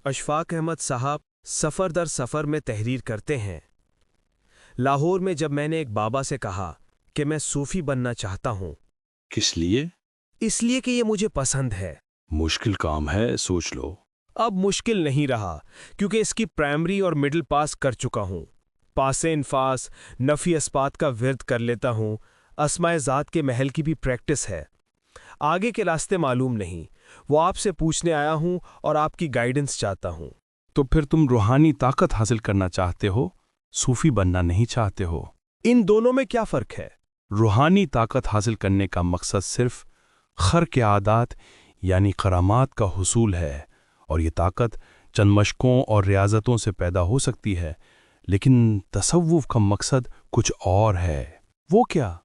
اشفاق احمد صاحب سفر در سفر میں تحریر کرتے ہیں۔ لاہور میں جب میں نے ایک بابا سے کہا کہ میں صوفی بننا چاہتا ہوں۔ کس لیے؟ اس لیے کہ یہ مجھے پسند ہے۔ مشکل کام ہے، سوچ لو۔ اب مشکل نہیں رہا کیونکہ اس کی پرائمری اور مڈل پاس کر چکا ہوں۔ پاس انفاس نفی اسبات کا ورد کر لیتا ہوں۔ اسماء ذات کے محل کی بھی پریکٹس ہے۔ آگے کے راستے معلوم نہیں، وہ آپ سے پوچھنے آیا ہوں اور آپ کی گائیڈنس چاہتا ہوں۔ تو پھر تم روحانی طاقت حاصل کرنا چاہتے ہو، صوفی بننا نہیں چاہتے ہو۔ ان دونوں میں کیا فرق ہے؟ روحانی طاقت حاصل کرنے کا مقصد صرف خرق عادات یعنی کرامات کا حصول ہے، اور یہ طاقت چند مشقوں اور ریاضتوں سے پیدا ہو سکتی ہے، لیکن تصوف کا مقصد کچھ اور ہے۔ وہ کیا؟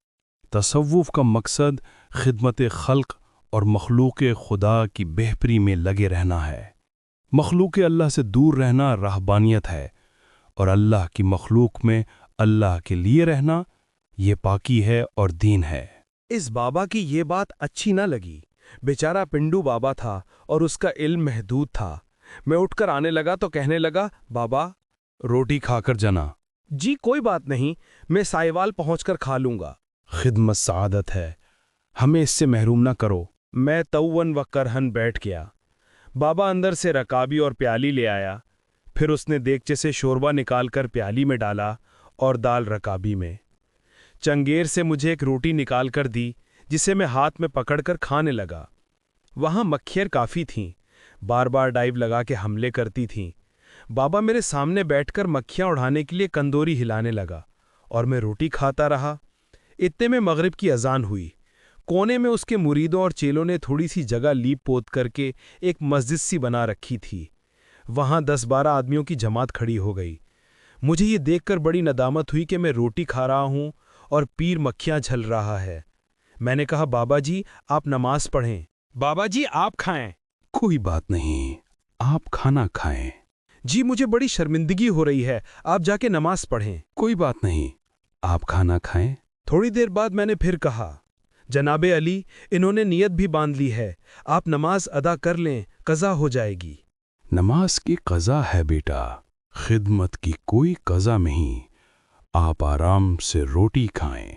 تصوف کا مقصد خدمت خلق اور مخلوق خدا کی بہتری میں لگے رہنا ہے۔ مخلوق اللہ سے دور رہنا رہبانیت ہے، اور اللہ کی مخلوق میں اللہ کے لیے رہنا یہ پاکی ہے اور دین ہے۔ اس بابا کی یہ بات اچھی نہ لگی۔ بیچارہ پنڈو بابا تھا اور اس کا علم محدود تھا۔ میں اٹھ کر آنے لگا تو کہنے لگا، بابا روٹی کھا کر جانا۔ جی کوئی بات نہیں، میں سائیوال پہنچ کر کھا لوں گا۔ خدمت سعادت ہے، ہمیں اس سے محروم نہ کرو۔ میں تون و کرہن بیٹھ گیا۔ بابا اندر سے رکابی اور پیالی لے آیا، پھر اس نے دیگچے سے شوربہ نکال کر پیالی میں ڈالا اور دال رکابی میں۔ چنگیر سے مجھے ایک روٹی نکال کر دی جسے میں ہاتھ میں پکڑ کر کھانے لگا۔ وہاں مکھیاں کافی تھیں، بار بار ڈائیو لگا کے حملے کرتی تھیں۔ بابا میرے سامنے بیٹھ کر مکھیاں اڑانے کے لیے کندوری ہلانے لگا اور میں روٹی کھاتا رہا۔ اتنے میں مغرب کی اذان ہوئی۔ کونے میں اس کے مریدوں اور چیلوں نے تھوڑی سی جگہ لیپ پوت کر کے ایک مسجد سی بنا رکھی تھی۔ وہاں 10-12 آدمیوں کی جماعت کھڑی ہو گئی۔ مجھے یہ دیکھ کر بڑی ندامت ہوئی کہ میں روٹی کھا رہا ہوں اور پیر مکھیاں جھل رہا ہے۔ میں نے کہا، بابا جی آپ نماز پڑھیں۔ بابا جی آپ کھائیں۔ کوئی بات نہیں، آپ کھانا کھائیں۔ جی مجھے بڑی شرمندگی ہو رہی ہے، آپ جا کے نماز پڑھیں۔ کوئی بات نہیں، آپ کھانا کھائیں۔ تھوڑی دیر بعد میں نے پھر کہا، جناب علی انہوں نے نیت بھی باندھ لی ہے، آپ نماز ادا کر لیں، قضا ہو جائے گی۔ نماز کی قضا ہے بیٹا، خدمت کی کوئی قضا نہیں۔ آپ آرام سے روٹی کھائیں۔